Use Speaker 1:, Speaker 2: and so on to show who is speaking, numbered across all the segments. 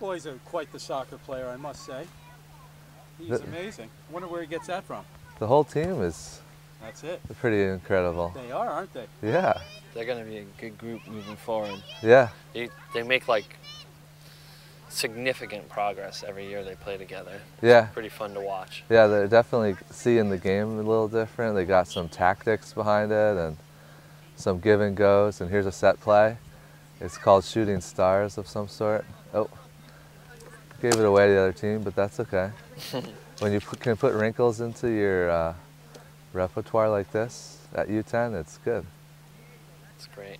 Speaker 1: Your boy's quite the soccer player, I must say. He's amazing. I wonder where he gets that from.
Speaker 2: The whole team is
Speaker 1: That's it.
Speaker 2: pretty incredible.
Speaker 1: They are, aren't they?
Speaker 2: Yeah.
Speaker 3: They're going to be a good group moving forward.
Speaker 2: Yeah.
Speaker 3: They make like significant progress every year they play together.
Speaker 2: Yeah.
Speaker 3: It's pretty fun to watch.
Speaker 2: Yeah, they're definitely seeing the game a little different. They got some tactics behind it and some give and goes. And here's a set play. It's called shooting stars of some sort. Oh, gave it away to the other team, but that's okay. When you can put wrinkles into your repertoire like this at U10, it's good.
Speaker 3: It's great.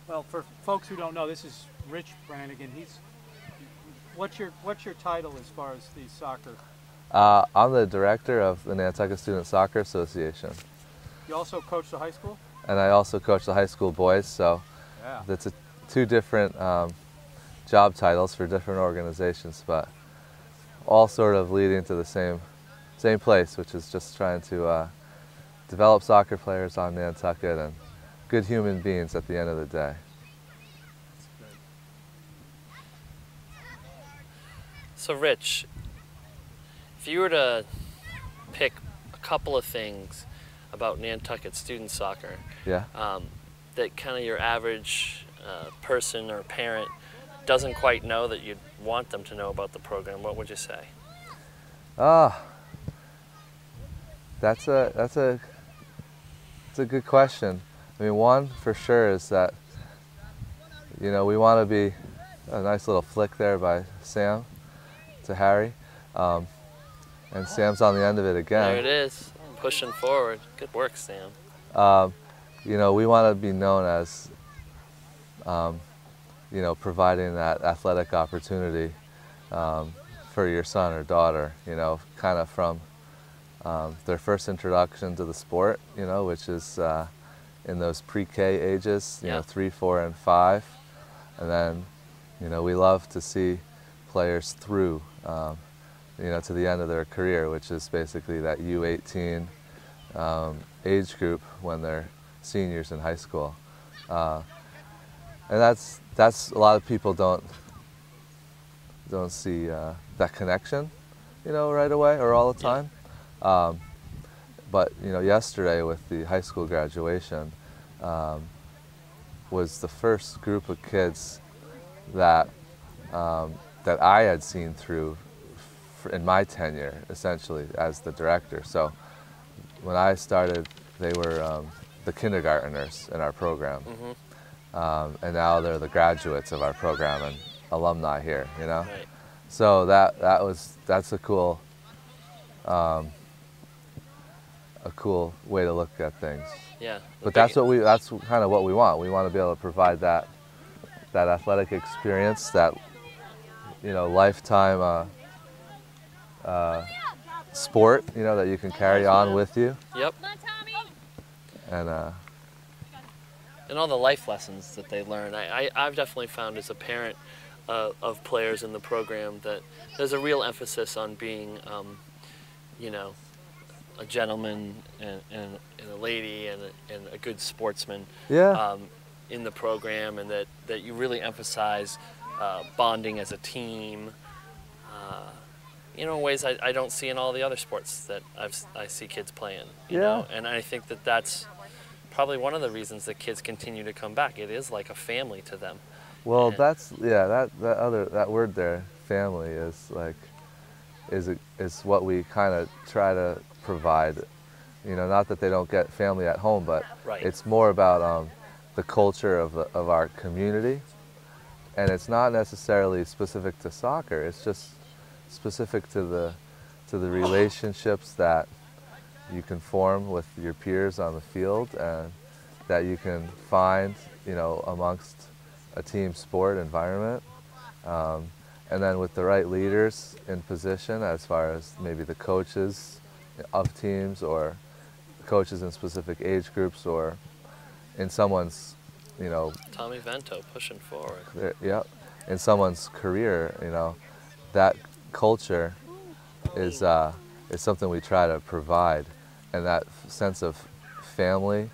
Speaker 1: Well, for folks who don't know, this is Rich Brannigan. What's your title as far as the soccer?
Speaker 2: I'm the director of the Nantucket Student Soccer Association.
Speaker 1: You also coach the high school?
Speaker 2: And I also coach the high school boys, so
Speaker 1: yeah.
Speaker 2: That's two different job titles for different organizations, but all sort of leading to the same place, which is just trying to develop soccer players on Nantucket and good human beings at the end of the day.
Speaker 3: So Rich, if you were to pick a couple of things about Nantucket student soccer,
Speaker 2: yeah,
Speaker 3: that kind of your average person or parent doesn't quite know that you'd want them to know about the program, what would you say?
Speaker 2: That's a good question. I mean, one for sure is that, you know, we want to be a nice little flick there by Sam to Harry, and Sam's on the end of it again.
Speaker 3: There it is, pushing forward. Good work, Sam.
Speaker 2: You know, we want to be known as, you know, providing that athletic opportunity for your son or daughter, you know, kind of from their first introduction to the sport, you know, which is in those pre-K ages, you know, 3, 4, and 5. And then, you know, we love to see players through, you know, to the end of their career, which is basically that U18 age group when they're seniors in high school. And that's a lot of people don't see that connection, you know, right away or all the time. But you know, yesterday with the high school graduation was the first group of kids that that I had seen through in my tenure, essentially as the director. So when I started, they were the kindergartners in our program, and now they're the graduates of our program and alumni here. You know,
Speaker 3: Right.
Speaker 2: so that's a cool. A cool way to look at things.
Speaker 3: Yeah.
Speaker 2: But that's kind of what we want. We want to be able to provide that athletic experience, that, you know, lifetime sport, you know, that you can carry on with you.
Speaker 3: Yep.
Speaker 2: And
Speaker 3: all the life lessons that they learn. I've definitely found as a parent of players in the program that there's a real emphasis on being, you know, a gentleman and a lady and a good sportsman in the program, and that you really emphasize bonding as a team, you know, in ways I don't see in all the other sports that I see kids playing, you know? And I think that that's probably one of the reasons that kids continue to come back. It is like a family to them.
Speaker 2: well, that word there, family, is like is what we kind of try to provide. You know, not that they don't get family at home, but it's more about the culture of our community, and it's not necessarily specific to soccer. It's just specific to the relationships that you can form with your peers on the field, and that you can find, you know, amongst a team sport environment. And then with the right leaders in position, as far as maybe the coaches of teams or coaches in specific age groups or in someone's, you know...
Speaker 3: Tommy Vento pushing forward.
Speaker 2: In someone's career, you know, that culture is something we try to provide. And that sense of family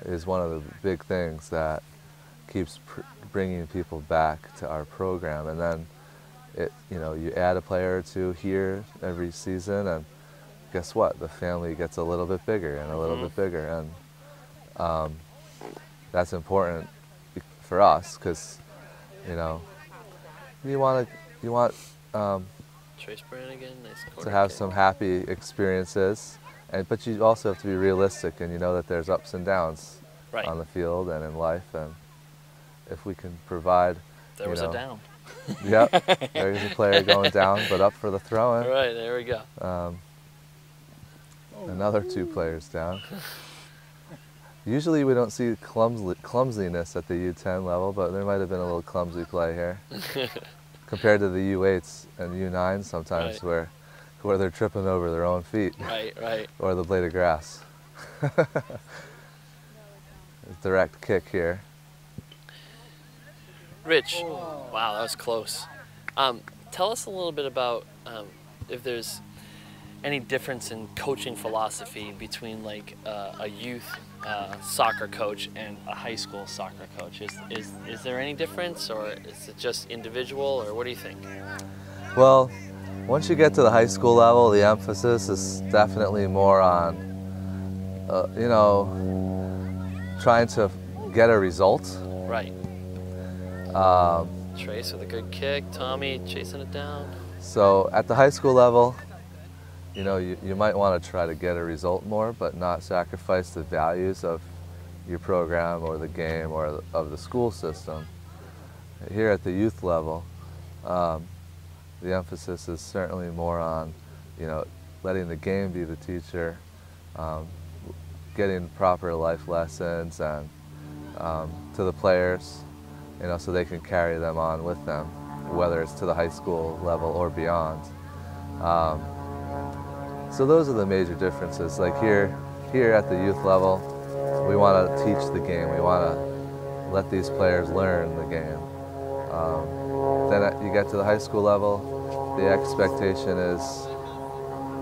Speaker 2: is one of the big things that keeps bringing people back to our program, and then you add a player or two here every season, and guess what? The family gets a little bit bigger and a little bit bigger, and that's important for us because you want
Speaker 3: Trace Brannigan, nice corner
Speaker 2: to have
Speaker 3: kick.
Speaker 2: some happy experiences, but you also have to be realistic, and you know that there's ups and downs
Speaker 3: Right.
Speaker 2: on the field and in life, and if we can provide,
Speaker 3: There was a down.
Speaker 2: Yep, there's a player going down, but up for the throw-in.
Speaker 3: Right, there we go.
Speaker 2: Another 2 players down. Usually we don't see clumsiness at the U10 level, but there might have been a little clumsy play here compared to the U8s and U9s sometimes,
Speaker 3: Right.
Speaker 2: where they're tripping over their own feet
Speaker 3: Right.
Speaker 2: or the blade of grass. Direct kick here.
Speaker 3: Rich, wow, that was close. Tell us a little bit about if there's any difference in coaching philosophy between like a youth soccer coach and a high school soccer coach. Is there any difference, or is it just individual, or what do you think?
Speaker 2: Well, once you get to the high school level, the emphasis is definitely more on, trying to get a result.
Speaker 3: Right. Trace with a good kick, Tommy chasing it down.
Speaker 2: So at the high school level, you might want to try to get a result more, but not sacrifice the values of your program or the game or of the school system. Here at the youth level, the emphasis is certainly more on, letting the game be the teacher, getting proper life lessons and to the players, so they can carry them on with them, whether it's to the high school level or beyond. So those are the major differences. Like here at the youth level, we want to teach the game. We want to let these players learn the game. Then you get to the high school level, the expectation is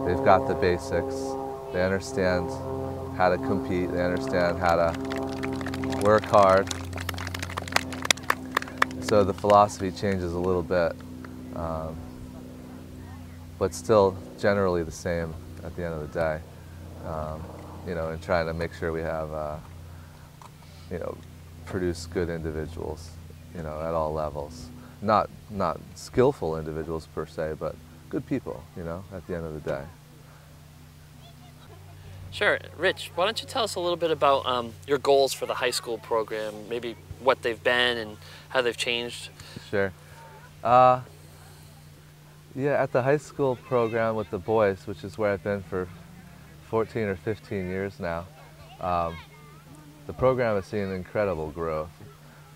Speaker 2: they've got the basics. They understand how to compete. They understand how to work hard. So the philosophy changes a little bit, but still generally the same at the end of the day. And trying to make sure we have, produce good individuals, at all levels. Not skillful individuals per se, but good people, at the end of the day.
Speaker 3: Sure. Rich, why don't you tell us a little bit about your goals for the high school program, maybe what they've been and how they've changed?
Speaker 2: Sure. Yeah, at the high school program with the boys, which is where I've been for 14 or 15 years now, the program has seen incredible growth.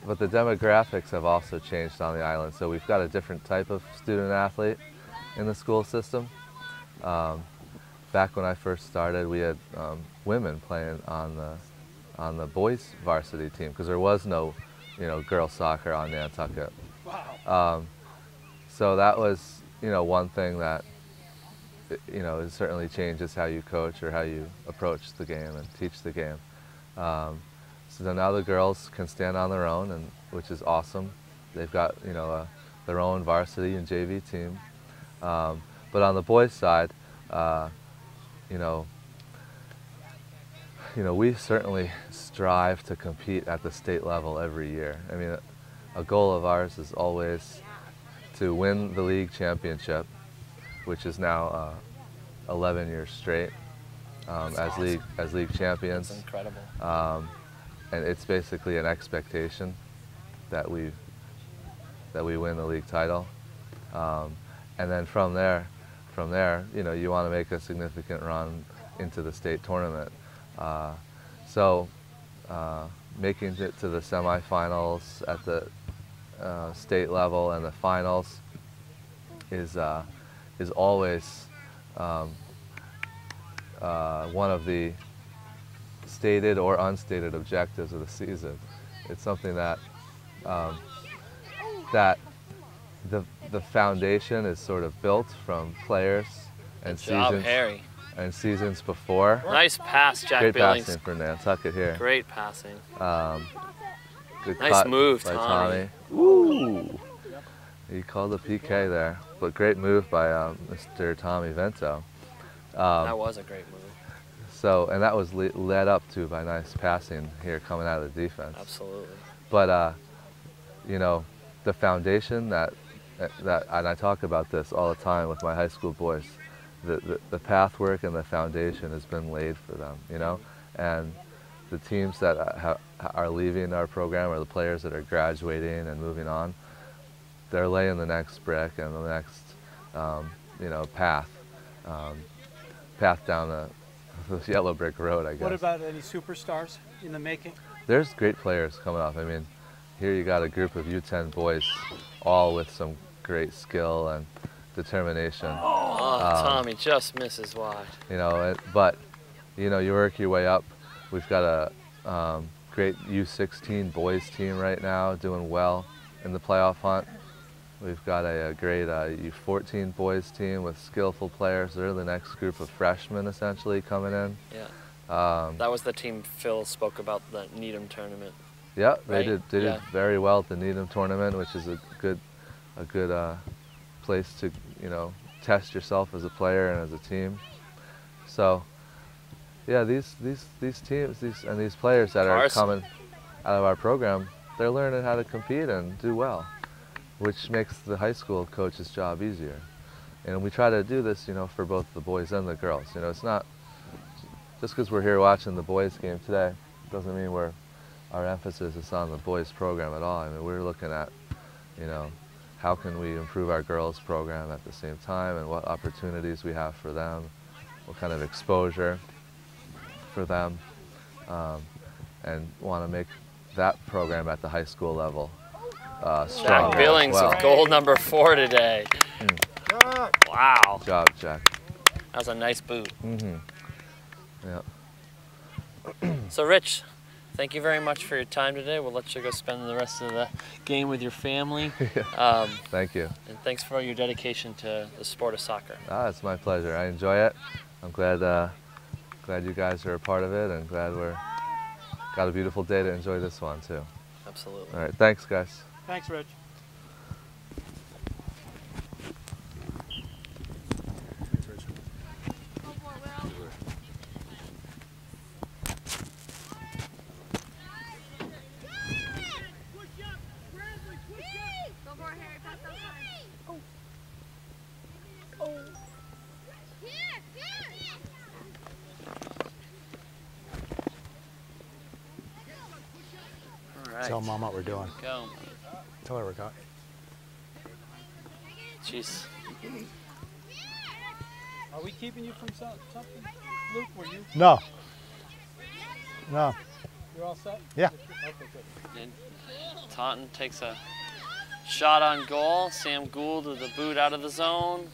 Speaker 2: But the demographics have also changed on the island. So we've got a different type of student athlete in the school system. Back when I first started, we had women playing on the boys varsity team because there was no, girls soccer on Nantucket.
Speaker 1: Wow.
Speaker 2: So that was, one thing that, it certainly changes how you coach or how you approach the game and teach the game. So now the girls can stand on their own, which is awesome. They've got, their own varsity and JV team. But on the boys' side, we certainly strive to compete at the state level every year. I mean, a goal of ours is always to win the league championship, which is now 11 years straight as league champions.
Speaker 3: That's incredible.
Speaker 2: And it's basically an expectation that we win the league title, and then from there, you want to make a significant run into the state tournament. So making it to the semifinals at the state level and the finals is always one of the stated or unstated objectives of the season. It's something that that the foundation is sort of built from players and
Speaker 3: Good job,
Speaker 2: seasons
Speaker 3: Harry.
Speaker 2: and seasons before.
Speaker 3: Nice pass, Jack
Speaker 2: Great
Speaker 3: Billings.
Speaker 2: passing for Nantucket here.
Speaker 3: Great passing.
Speaker 2: Good
Speaker 3: Nice
Speaker 2: cut
Speaker 3: move,
Speaker 2: by
Speaker 3: Tommy.
Speaker 2: Ooh. He called the PK there, but great move by Mr. Tommy Vento.
Speaker 3: That was a great move.
Speaker 2: So, and that was led up to by nice passing here coming out of the defense.
Speaker 3: Absolutely.
Speaker 2: But you know, the foundation that and I talk about this all the time with my high school boys. The path work and the foundation has been laid for them, you know, and the teams that are leaving our program or the players that are graduating and moving on, they're laying the next brick and the next, you know, path down the yellow brick road, I guess.
Speaker 1: What about any superstars in the making?
Speaker 2: There's great players coming up. I mean, here you got a group of U10 boys, all with some great skill and determination.
Speaker 3: Oh, Tommy just misses wide.
Speaker 2: You know, but you know, you work your way up. We've got a great U16 boys team right now, doing well in the playoff hunt. We've got a great U14 boys team with skillful players. They're the next group of freshmen essentially coming in.
Speaker 3: Yeah. That was the team Phil spoke about, the Needham tournament.
Speaker 2: Yeah, they
Speaker 3: Right?
Speaker 2: did very well at the Needham tournament, which is a good place to, you know, test yourself as a player and as a team. So, yeah, these teams, these players that are coming out of our program, they're learning how to compete and do well, which makes the high school coach's job easier. And we try to do this, you know, for both the boys and the girls. You know, it's not just because we're here watching the boys game today doesn't mean our emphasis is on the boys program at all. I mean, we're looking at, you know, how can we improve our girls program at the same time, and what opportunities we have for them, what kind of exposure for them, and want to make that program at the high school level stronger.
Speaker 3: Jack Billings
Speaker 2: as well.
Speaker 3: with goal number 4 today. Wow.
Speaker 2: Good job, Jack.
Speaker 3: That was a nice boot.
Speaker 2: Mm-hmm. Yeah.
Speaker 3: So Rich, thank you very much for your time today. We'll let you go spend the rest of the game with your family.
Speaker 2: Thank you.
Speaker 3: And thanks for your dedication to the sport of soccer.
Speaker 2: It's my pleasure. I enjoy it. I'm glad you guys are a part of it, and glad we're got a beautiful day to enjoy this one too.
Speaker 3: Absolutely.
Speaker 2: All right, thanks guys.
Speaker 1: Thanks, Rich.
Speaker 4: Tell Mom what we're doing.
Speaker 3: Go.
Speaker 4: Tell her we're going.
Speaker 3: Jeez.
Speaker 1: Are we keeping you from something? Luke, were you?
Speaker 4: No. No.
Speaker 1: You're all set?
Speaker 4: Yeah.
Speaker 1: Okay, good.
Speaker 3: And Taunton takes a shot on goal. Sam Gould with a boot out of the zone.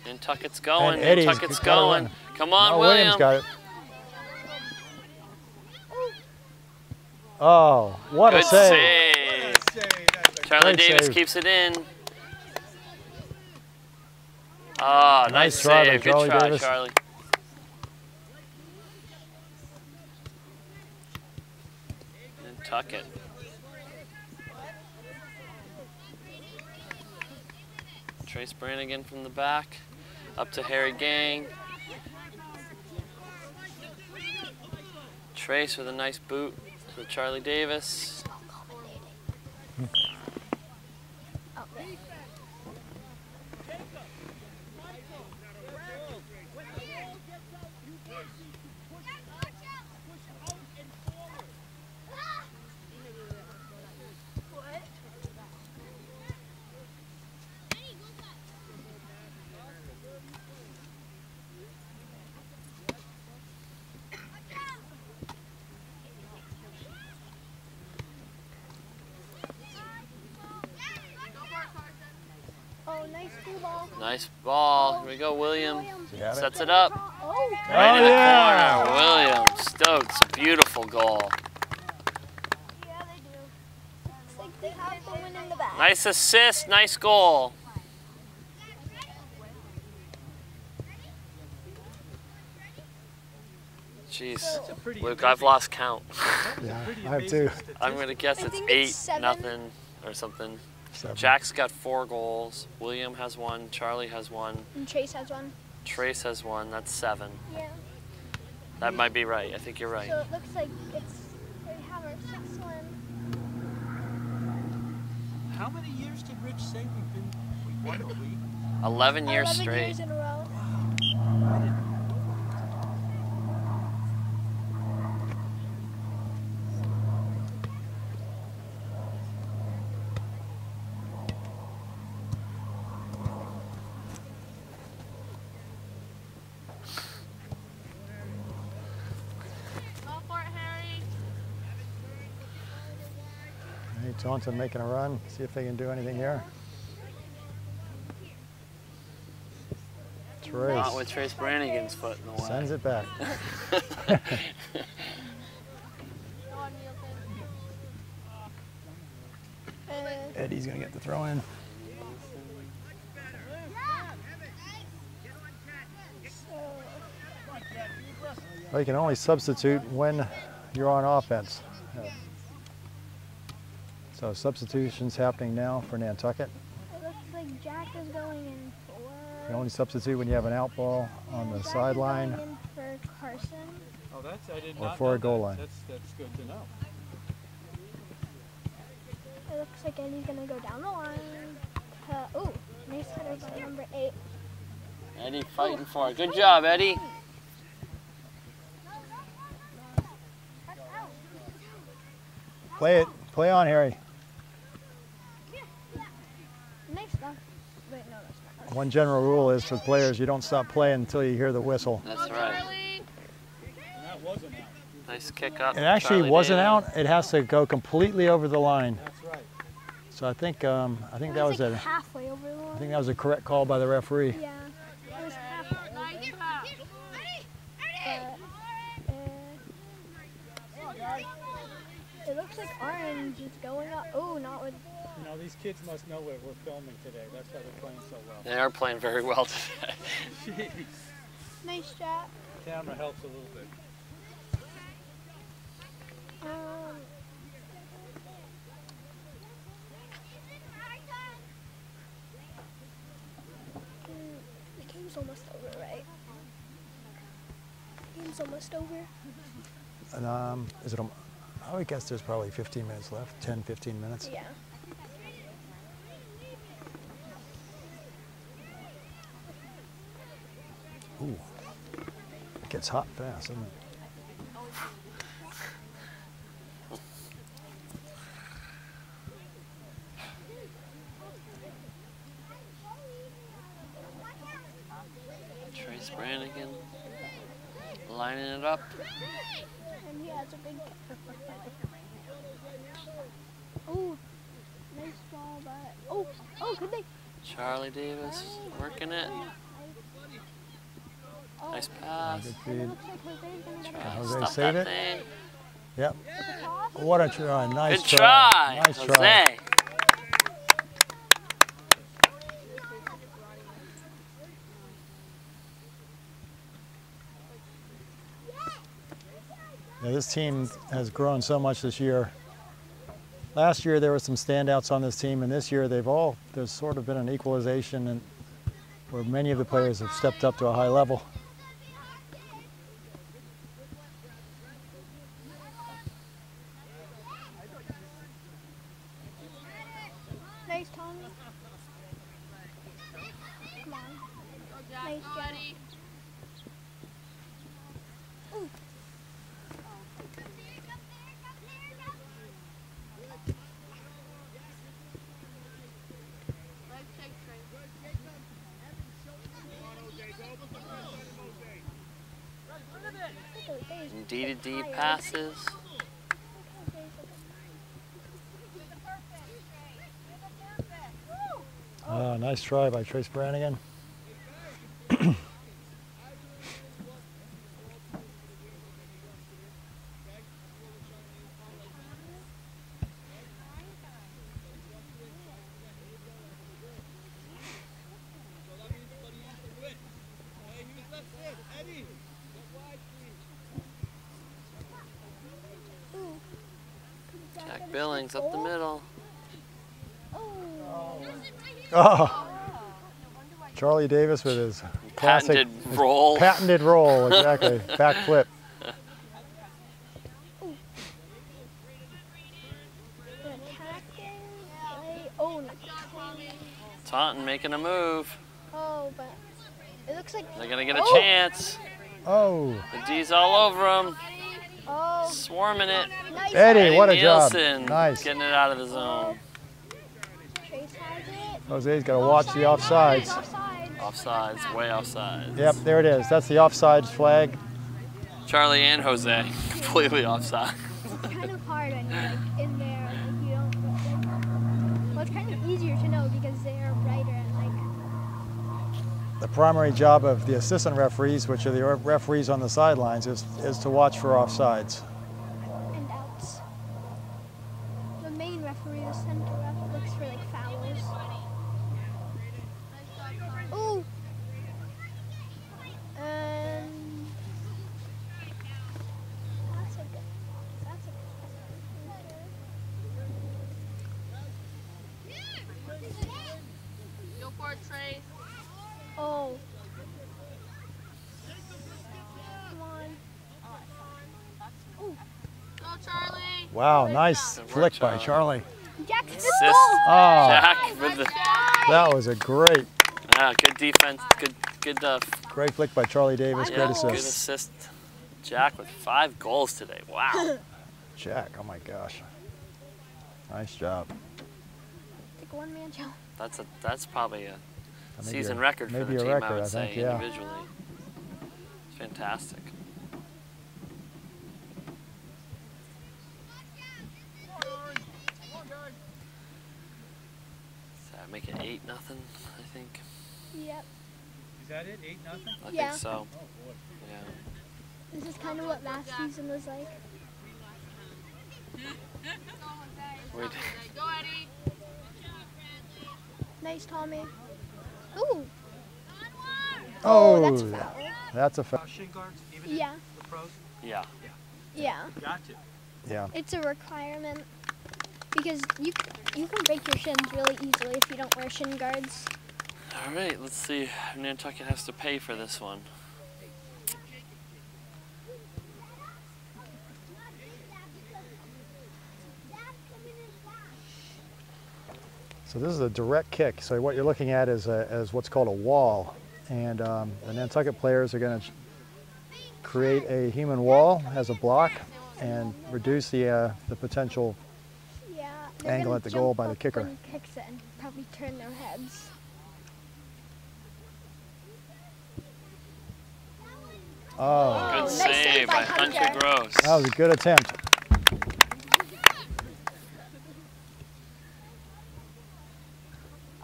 Speaker 3: Nantucket's going.
Speaker 4: And Eddie's
Speaker 3: Nantucket's
Speaker 4: got it
Speaker 3: going.
Speaker 4: in.
Speaker 3: Come on,
Speaker 4: Oh,
Speaker 3: William.
Speaker 4: got it. Oh, what
Speaker 3: Good
Speaker 4: a save.
Speaker 3: save. Charlie
Speaker 4: Great
Speaker 3: Davis
Speaker 4: save.
Speaker 3: keeps it in. Ah, nice
Speaker 4: try
Speaker 3: save.
Speaker 4: by
Speaker 3: Good try,
Speaker 4: Davis.
Speaker 3: Charlie. Nantucket. Trace Brannigan from the back. Up to Harry Gang. Trace with a nice boot to Charlie Davis.
Speaker 5: Oh, nice school ball.
Speaker 3: Nice ball. Here we go, William.
Speaker 4: You got it?
Speaker 3: Sets it up.
Speaker 5: Oh,
Speaker 3: Right in the
Speaker 4: yeah.
Speaker 3: corner. William Stokes. Beautiful goal.
Speaker 5: yeah, they do. It's like they have the win in the back.
Speaker 3: Nice assist. Nice goal. Jeez,
Speaker 1: That's a pretty
Speaker 3: Luke,
Speaker 1: amazing-
Speaker 3: I've lost count.
Speaker 1: that was a
Speaker 4: Yeah,
Speaker 1: pretty
Speaker 4: I have
Speaker 1: amazing
Speaker 4: too.
Speaker 1: statistic.
Speaker 3: I'm gonna guess
Speaker 5: I
Speaker 3: it's
Speaker 5: think it's
Speaker 3: 8-0
Speaker 5: 7.
Speaker 3: or something.
Speaker 4: 7.
Speaker 3: Jack's got 4 goals. William has 1. Charlie has 1.
Speaker 5: And Chase has 1.
Speaker 3: Trace has 1. That's 7.
Speaker 5: Yeah.
Speaker 3: That might be right. I think you're right.
Speaker 5: So it looks like we have our 6th one.
Speaker 1: How many years did Rich say we won the league?
Speaker 3: 11 years
Speaker 5: 11
Speaker 3: straight.
Speaker 5: years in a row.
Speaker 1: I didn't.
Speaker 4: Hey, Taunton making a run. See if they can do anything here.
Speaker 3: Not with
Speaker 4: Trace
Speaker 3: Trace Brannigan's foot in the way.
Speaker 4: sends it back. Eddie's gonna get the throw in. Well, you can only substitute when you're on offense. So substitution's happening now for Nantucket.
Speaker 5: It looks like Jack is going in for.
Speaker 4: You can only substitute when you have an out ball on the
Speaker 5: Jack is
Speaker 4: sideline.
Speaker 5: going in for Carson.
Speaker 1: Oh, that's I did
Speaker 4: Or
Speaker 1: not
Speaker 4: for
Speaker 1: know
Speaker 4: a goal
Speaker 1: that.
Speaker 4: line.
Speaker 1: That's good to know.
Speaker 5: It looks like Eddie's gonna go down the line. Oh, nice header by number 8.
Speaker 3: Eddie fighting for it. Good job, Eddie.
Speaker 4: Play it. Play on, Harry.
Speaker 5: Nice stuff. Wait, no, that's not.
Speaker 4: One general rule is for players, you don't stop playing until you hear the whistle.
Speaker 3: That's right.
Speaker 1: And that wasn't out.
Speaker 3: Nice kick up.
Speaker 4: It actually
Speaker 3: Charlie
Speaker 4: wasn't
Speaker 3: Davis.
Speaker 4: out. It has to go completely over the line.
Speaker 1: That's right.
Speaker 4: So I think that was
Speaker 5: like
Speaker 4: a
Speaker 5: halfway over the line.
Speaker 4: I think that was a correct call by the referee.
Speaker 5: Yeah, it was halfway. It looks like Orange is going up. Oh, not with.
Speaker 1: You know, these kids must know what we're filming today. That's why they're playing so well.
Speaker 3: They are playing very well today.
Speaker 1: Jeez.
Speaker 5: Nice shot.
Speaker 1: Camera helps a little bit.
Speaker 5: The game's almost over, right? Game's almost over.
Speaker 4: And is it? I would guess there's probably 15 minutes left. 10, 15 minutes.
Speaker 5: Yeah.
Speaker 4: Ooh, it gets hot fast, doesn't it?
Speaker 3: Trace Brannigan lining it up.
Speaker 5: And he has a big. Oh, nice ball by. Oh, could they?
Speaker 3: Charlie Davis working it.
Speaker 5: Oh,
Speaker 3: Nice pass.
Speaker 4: Good
Speaker 5: and it
Speaker 4: feed.
Speaker 5: looks like Jose's gonna get
Speaker 3: Trying to
Speaker 4: Jose
Speaker 3: stop
Speaker 4: save
Speaker 3: that
Speaker 4: it.
Speaker 3: thing.
Speaker 4: Yep.
Speaker 5: the toss.
Speaker 4: What a try! Nice
Speaker 3: Good try,
Speaker 4: Nice try.
Speaker 3: Jose.
Speaker 4: Yeah, this team has grown so much this year. Last year there were some standouts on this team, and this year there's sort of been an equalization, and where many of the players have stepped up to a high level.
Speaker 5: Nice, Tommy. Come on. Nice job. Ooh.
Speaker 3: D-to-D passes.
Speaker 4: Nice try by Trace Brannigan.
Speaker 3: Billings up the middle.
Speaker 5: Oh.
Speaker 4: Oh. Charlie Davis with his classic
Speaker 3: Patented roll.
Speaker 4: patented roll, exactly. Back flip.
Speaker 5: Attacking. Oh, no.
Speaker 3: Taunton making a move.
Speaker 5: Oh, but it looks like
Speaker 3: They're gonna get a chance.
Speaker 4: Oh.
Speaker 3: The D's all over him.
Speaker 5: oh,
Speaker 3: Swarming it.
Speaker 5: nice.
Speaker 4: Eddie, what a job.
Speaker 3: Nielsen
Speaker 4: Nice.
Speaker 3: getting it out of the zone.
Speaker 5: Chase has it.
Speaker 4: Jose's got to watch the offsides.
Speaker 5: Offside.
Speaker 3: Offsides, way offsides.
Speaker 4: Yep, there it is. That's the offsides flag.
Speaker 3: Charlie and Jose completely offside.
Speaker 5: It's kind of hard when you're like in there, like you don't. Like, well, it's kind of easier to know because they are brighter and like.
Speaker 4: The primary job of the assistant referees, which are the referees on the sidelines, is to watch for offsides.
Speaker 5: And outs. The main referee, the center ref, looks for like fouls. Ooh. And that's a good. That's a
Speaker 6: Go for it, Trace.
Speaker 5: Oh. Come on. Ooh.
Speaker 6: Go, Charlie.
Speaker 4: Wow, nice
Speaker 3: Good work,
Speaker 4: flick by
Speaker 3: Charlie.
Speaker 4: Charlie.
Speaker 5: Jack,
Speaker 3: Assist.
Speaker 4: Oh,
Speaker 3: Jack with the
Speaker 4: that was a great
Speaker 3: good defense, good
Speaker 4: great flick by Charlie Davis.
Speaker 3: yeah,
Speaker 4: Great
Speaker 3: good
Speaker 4: assist.
Speaker 3: assist. Jack with 5 goals today. Wow.
Speaker 4: Jack, oh my gosh. Nice job.
Speaker 5: like one man show.
Speaker 3: That's probably a
Speaker 4: Maybe
Speaker 3: season
Speaker 4: a-
Speaker 3: record for
Speaker 4: maybe
Speaker 3: the
Speaker 4: a
Speaker 3: team,
Speaker 4: record,
Speaker 3: I would
Speaker 4: I
Speaker 3: say,
Speaker 4: think, yeah.
Speaker 3: individually. It's fantastic. So make it 8-0, I think.
Speaker 5: Yep.
Speaker 1: Is that it? 8-0?
Speaker 3: I
Speaker 5: Yeah.
Speaker 3: think so.
Speaker 1: Oh boy.
Speaker 3: Yeah.
Speaker 5: This is kind of what last season was like.
Speaker 3: Wait.
Speaker 6: Go, Eddie.
Speaker 5: Nice, Tommy. Ooh.
Speaker 4: Oh,
Speaker 5: that's a foul.
Speaker 4: that's a foul.
Speaker 1: Shin guards, even in
Speaker 5: Yeah.
Speaker 1: the pros?
Speaker 3: Yeah.
Speaker 5: Yeah.
Speaker 1: Got to.
Speaker 4: Yeah.
Speaker 5: It's a requirement because you can break your shins really easily if you don't wear shin guards.
Speaker 3: All right, let's see. Nantucket has to pay for this one.
Speaker 4: So this is a direct kick. So what you're looking at is what's called a wall. And the Nantucket players are going to create a human wall as a block and reduce the potential
Speaker 5: Yeah.
Speaker 4: Angle
Speaker 5: gonna
Speaker 4: at the goal
Speaker 5: jump
Speaker 4: by the
Speaker 5: up
Speaker 4: kicker.
Speaker 5: when he kicks it and probably turn their heads.
Speaker 4: Oh,
Speaker 3: Good
Speaker 5: nice
Speaker 3: save
Speaker 5: save
Speaker 3: by
Speaker 5: by
Speaker 3: Hunter
Speaker 5: Hunter.
Speaker 3: Gross.
Speaker 4: that was a good attempt.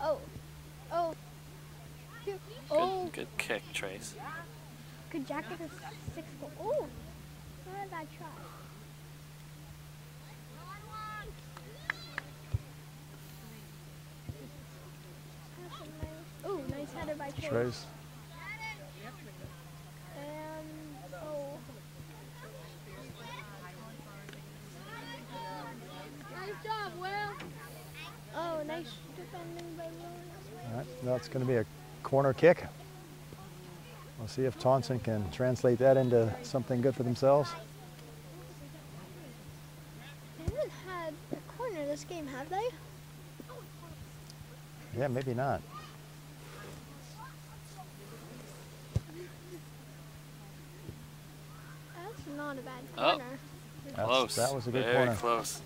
Speaker 5: Oh. Oh. Oh.
Speaker 3: Good kick, Trace.
Speaker 5: Could Jack get a 6 goal? Oh. Not a bad try. Ooh, nice header by Trace.
Speaker 4: Trace.
Speaker 5: And oh.
Speaker 6: Nice job, Will.
Speaker 5: Oh, nice defending by Will.
Speaker 4: All right, that's going to be a corner kick. We'll see if Taunton can translate that into something good for themselves.
Speaker 5: They haven't had a corner this game, have they?
Speaker 4: Yeah, maybe not.
Speaker 5: That's not a bad
Speaker 3: Oh.
Speaker 5: corner.
Speaker 3: Close.
Speaker 4: That was a good
Speaker 3: Very
Speaker 4: corner.
Speaker 3: close.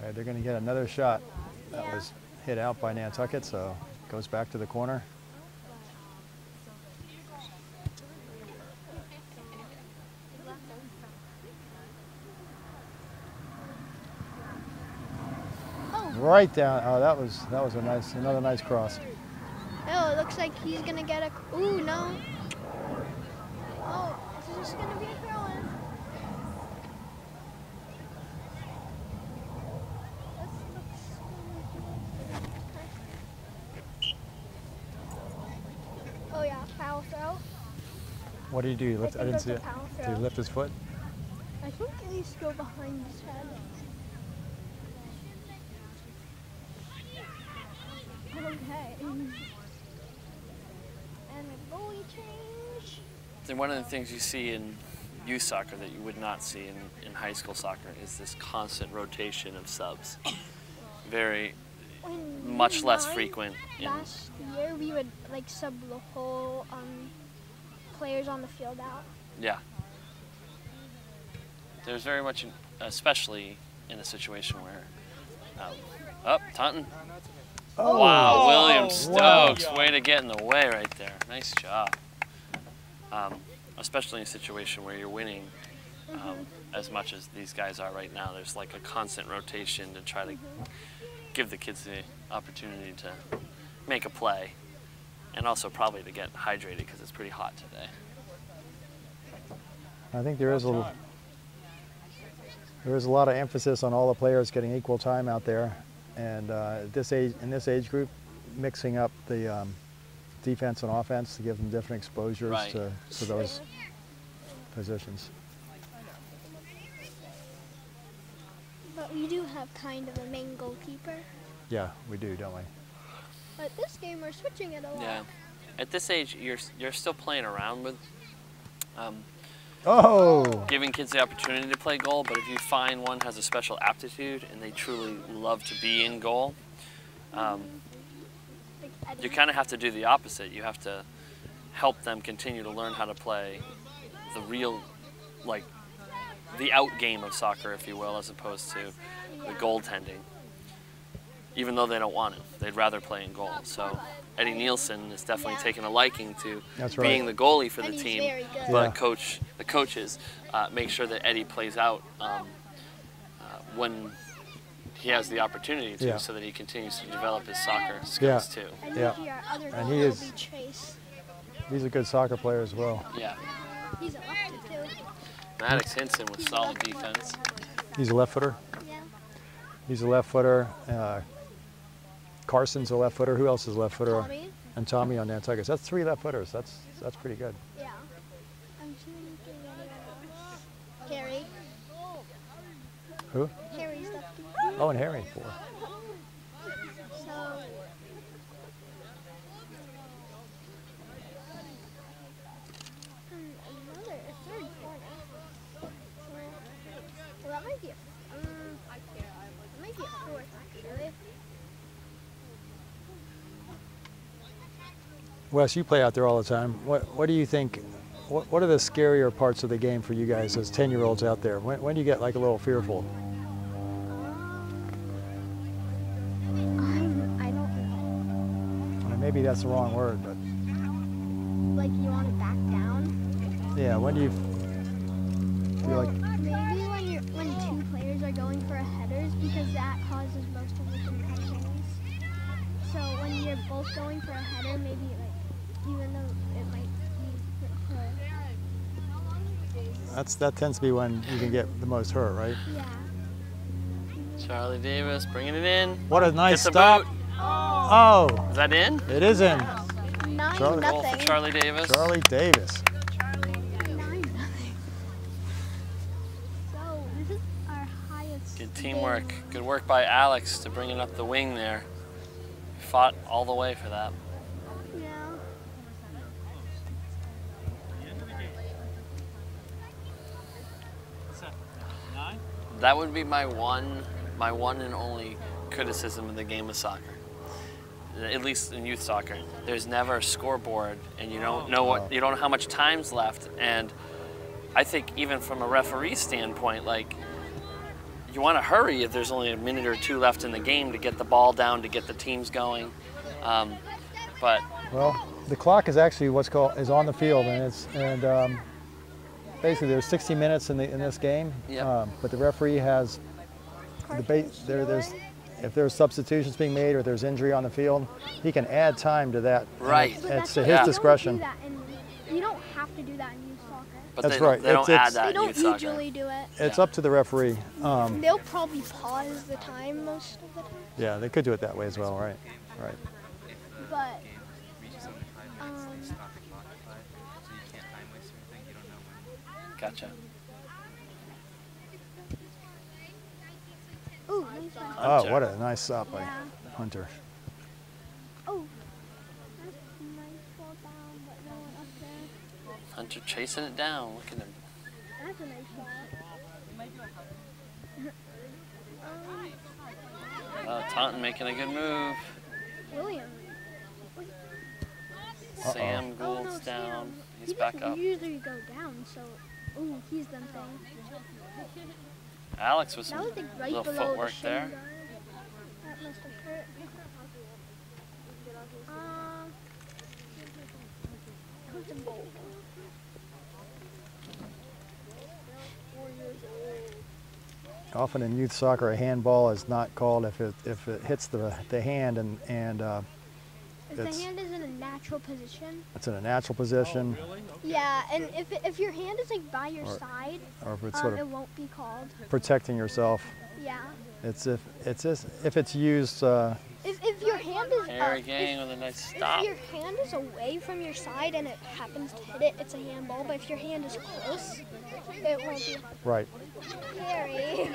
Speaker 4: All right, they're going to get another shot. That
Speaker 5: Yeah.
Speaker 4: was hit out by Nantucket, so goes back to the corner.
Speaker 5: Oh.
Speaker 4: Right down. Oh, that was another nice cross.
Speaker 5: Oh, it looks like he's gonna get a. Ooh, no. Oh, this is gonna be a throw in. Oh yeah, foul throw.
Speaker 4: What did he do? He lift, I
Speaker 5: think
Speaker 4: didn't
Speaker 5: that's
Speaker 4: see
Speaker 5: a
Speaker 4: it.
Speaker 5: foul
Speaker 4: Did
Speaker 5: throw.
Speaker 4: he lift his foot?
Speaker 5: I think it needs to go behind his head. Okay. And a goalie change.
Speaker 3: And one of the things you see in youth soccer that you would not see in high school soccer is this constant rotation of subs. Very much less frequent.
Speaker 5: Last year we would like sub the whole players on the field out.
Speaker 3: Yeah. There's very much, especially in a situation where, Taunton.
Speaker 4: Oh,
Speaker 3: Wow, William
Speaker 4: wow.
Speaker 3: Stokes, way to get in the way right there. Nice job. Especially in a situation where you're winning as much as these guys are right now. There's like a constant rotation to try to give the kids the opportunity to make a play, and also probably to get hydrated because it's pretty hot today.
Speaker 4: I think there is a lot of emphasis on all the players getting equal time out there, and in this age group, mixing up the defense and offense to give them different exposures
Speaker 3: Right.
Speaker 4: to those positions.
Speaker 5: But we do have kind of a main goalkeeper.
Speaker 4: Yeah, we do, don't we?
Speaker 5: But this game we're switching it a lot.
Speaker 3: Yeah. At this age, you're still playing around with
Speaker 4: Oh!
Speaker 3: giving kids the opportunity to play goal, but if you find one has a special aptitude and they truly love to be in goal, you kind of have to do the opposite. You have to help them continue to learn how to play the real, like, the out game of soccer, if you will, as opposed to the goaltending. Even though they don't want to, they'd rather play in goal. So Eddie Nielsen is definitely taking a liking to
Speaker 4: That's right.
Speaker 3: being the goalie for the
Speaker 5: And he's
Speaker 3: team,
Speaker 5: very good.
Speaker 3: but
Speaker 4: Yeah.
Speaker 3: the coaches make sure that Eddie plays out when he has the opportunity to,
Speaker 4: Yeah.
Speaker 3: so that he continues to develop his soccer skills too.
Speaker 5: And
Speaker 4: Yeah.
Speaker 5: usually our other
Speaker 4: And
Speaker 5: goalie
Speaker 4: he
Speaker 5: will
Speaker 4: is-
Speaker 5: be Chase.
Speaker 4: He's a good soccer player as well.
Speaker 3: Yeah.
Speaker 5: He's a lefty too.
Speaker 3: Maddox Hinson with solid defense.
Speaker 4: He's a left footer.
Speaker 5: Yeah.
Speaker 4: He's a left footer. Carson's a left footer. Who else is a left footer?
Speaker 5: Tommy?
Speaker 4: And Tommy on Nantucket. That's 3 left footers. That's pretty good.
Speaker 5: Yeah. I'm thinking anyone else. Harry.
Speaker 4: Who?
Speaker 5: Harry's lefty.
Speaker 4: Oh, and Harry. 4.
Speaker 5: So a third corner. Well, that might be a fourth actually.
Speaker 4: Wes, you play out there all the time. What do you think? What are the scarier parts of the game for you guys as 10-year-olds out there? When do you get like a little fearful?
Speaker 5: I don't know.
Speaker 4: I mean, maybe that's the wrong word, but
Speaker 5: Like you want to back down?
Speaker 4: yeah. When do you feel like?
Speaker 5: Maybe when two players are going for a headers, because that causes most of the concussions. So when you're both going for a header, maybe like even though it might be
Speaker 4: That tends to be when you can get the most hurt, right?
Speaker 5: yeah.
Speaker 3: Charlie Davis bringing it in.
Speaker 4: What a nice
Speaker 3: Gets a
Speaker 4: stop!
Speaker 3: boot.
Speaker 4: Oh,
Speaker 3: Is that in?
Speaker 4: it is in.
Speaker 5: 9-0.
Speaker 3: Goal for Charlie Davis.
Speaker 4: Charlie Davis.
Speaker 5: 9-0. So this is our highest.
Speaker 3: Good teamwork. Good work by Alex to bring it up the wing there. Fought all the way for that.
Speaker 5: Yeah.
Speaker 3: That would be my one and only criticism of the game of soccer. At least in youth soccer, there's never a scoreboard, and you don't know you don't know how much time's left. And I think even from a referee standpoint, like, you want to hurry if there's only a minute or two left in the game to get the ball down, to get the teams going. But
Speaker 4: Well, the clock is actually is on the field, and basically there's 60 minutes in this game.
Speaker 3: Yep.
Speaker 4: But the referee has if there's substitutions being made or there's injury on the field, he can add time to that.
Speaker 3: Right.
Speaker 5: But
Speaker 4: It's
Speaker 5: that's
Speaker 4: at
Speaker 5: why
Speaker 4: his
Speaker 5: you
Speaker 4: discretion.
Speaker 5: Don't do that you don't have to do that in youth soccer.
Speaker 3: but
Speaker 4: That's
Speaker 3: they,
Speaker 4: right.
Speaker 3: they don't
Speaker 4: It's-
Speaker 3: add that
Speaker 5: They
Speaker 3: in
Speaker 5: don't
Speaker 3: youth soccer.
Speaker 5: usually do it.
Speaker 4: It's
Speaker 3: Yeah.
Speaker 4: up to the referee.
Speaker 5: They'll probably pause the time most of the time.
Speaker 4: Yeah, they could do it that way as well, right? Right.
Speaker 5: But
Speaker 3: Gotcha.
Speaker 5: Ooh, nice one.
Speaker 4: Oh, what a nice stop by
Speaker 5: Yeah.
Speaker 4: Hunter.
Speaker 5: Oh, that's a nice fall down, but no one up there.
Speaker 3: Hunter chasing it down. Look at him.
Speaker 5: That's a nice shot.
Speaker 3: Taunton making a good move.
Speaker 5: William.
Speaker 3: Sam
Speaker 5: Oh,
Speaker 3: Gould's
Speaker 5: no,
Speaker 3: down.
Speaker 5: Sam.
Speaker 3: He's
Speaker 5: He
Speaker 3: back
Speaker 5: doesn't
Speaker 3: up.
Speaker 5: usually go down, so. Ooh, he's done thing.
Speaker 3: Alex with
Speaker 5: That
Speaker 3: some
Speaker 5: was like right
Speaker 3: little
Speaker 5: below
Speaker 3: footwork
Speaker 5: the shin
Speaker 3: there.
Speaker 5: guard. That must have hurt. Who's the goal?
Speaker 4: Often in youth soccer, a handball is not called if it hits the hand and
Speaker 5: If the
Speaker 4: it's
Speaker 5: hand is in a natural position.
Speaker 4: it's in a natural position,
Speaker 1: Really? Okay.
Speaker 5: Yeah, and if your hand is like by your
Speaker 4: Or-
Speaker 5: side,
Speaker 4: or if it's sort
Speaker 5: it
Speaker 4: of
Speaker 5: won't be called.
Speaker 4: protecting yourself.
Speaker 5: Yeah.
Speaker 4: It's if it's used.
Speaker 5: If your hand is
Speaker 3: Harry Gang with a nice stop.
Speaker 5: if your hand is away from your side and it happens to hit it, it's a handball. But if your hand is close, it won't be.
Speaker 4: Right.
Speaker 5: Harry.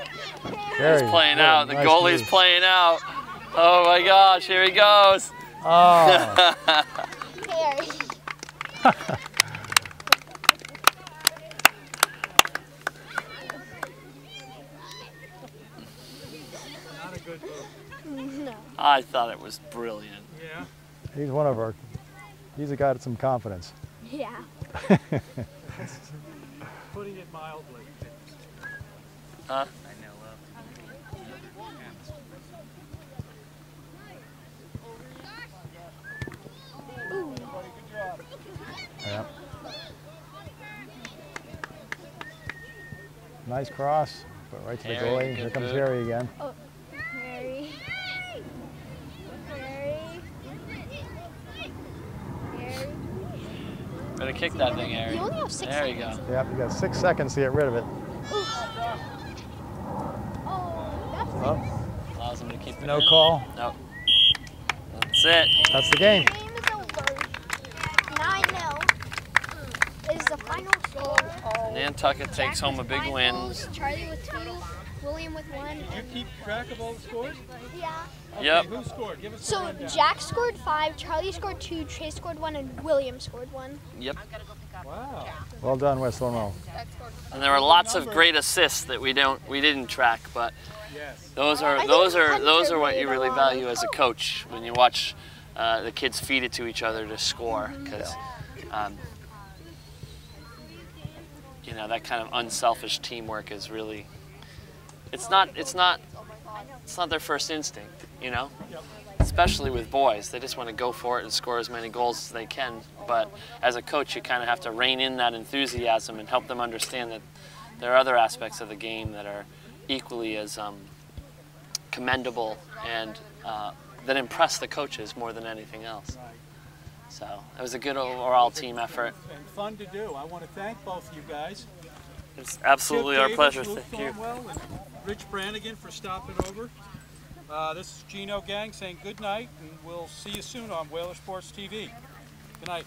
Speaker 4: Harry,
Speaker 3: He's playing
Speaker 4: what a
Speaker 3: out. The
Speaker 4: nice
Speaker 3: goalie's
Speaker 4: move.
Speaker 3: playing out. Oh my gosh, here he goes.
Speaker 4: Oh,
Speaker 5: Harry.
Speaker 1: Not a good move.
Speaker 5: No.
Speaker 3: I thought it was brilliant.
Speaker 1: Yeah.
Speaker 4: he's one of our. He's a guy with some confidence.
Speaker 5: Yeah.
Speaker 1: Putting it mildly.
Speaker 3: Huh?
Speaker 5: Ooh.
Speaker 4: Yeah. Nice cross, but right to the
Speaker 3: Harry,
Speaker 4: goalie.
Speaker 3: good
Speaker 4: Here comes
Speaker 3: boot.
Speaker 4: Harry again.
Speaker 5: Oh, Harry. Harry. Harry.
Speaker 3: Better kick that thing, Harry.
Speaker 5: You only have 6
Speaker 3: There you
Speaker 5: seconds.
Speaker 3: go.
Speaker 4: Yep, you got 6 seconds to get rid of it.
Speaker 5: Oh, that's
Speaker 4: Oh,
Speaker 3: Allows him to keep it
Speaker 4: no
Speaker 3: in.
Speaker 4: call.
Speaker 3: Nope. That's it.
Speaker 4: That's the game.
Speaker 5: Game is over. 9-0 is the final score.
Speaker 3: Nantucket takes home a big
Speaker 5: Jack with
Speaker 3: win.
Speaker 5: 5 goals, Charlie with 2, William with 1.
Speaker 1: You
Speaker 5: And
Speaker 1: keep track of all the scores?
Speaker 5: yeah.
Speaker 1: Okay,
Speaker 3: Yep.
Speaker 1: Who scored? Give us the
Speaker 5: So
Speaker 1: rundown.
Speaker 5: Jack scored 5, Charlie scored 2, Chase scored 1, and William scored 1.
Speaker 3: Yep.
Speaker 1: Wow.
Speaker 4: Well done, West Monroe.
Speaker 3: And there were lots of great assists that we didn't track, but
Speaker 1: Yes.
Speaker 3: those
Speaker 5: I
Speaker 3: are
Speaker 5: think
Speaker 3: what
Speaker 5: Hunter
Speaker 3: you
Speaker 5: made a
Speaker 3: really
Speaker 5: lot
Speaker 3: value
Speaker 5: of-
Speaker 3: as a coach when you watch the kids feed it to each other to score, because you know, that kind of unselfish teamwork is really it's not their first instinct, you know.
Speaker 1: Yep.
Speaker 3: Especially with boys, they just want to go for it and score as many goals as they can. But as a coach, you kind of have to rein in that enthusiasm and help them understand that there are other aspects of the game that are equally as commendable and that impress the coaches more than anything else.
Speaker 1: Right.
Speaker 3: So it was a good overall team effort.
Speaker 1: And fun to do. I want to thank both of you guys.
Speaker 3: It's absolutely
Speaker 1: Chip
Speaker 3: our
Speaker 1: Davis,
Speaker 3: pleasure.
Speaker 1: Luke
Speaker 3: Thank you.
Speaker 1: Thornwell, and Rich Brannigan for stopping over. This is Gino Gang saying good night, and we'll see you soon on Whaler Sports TV. Good night.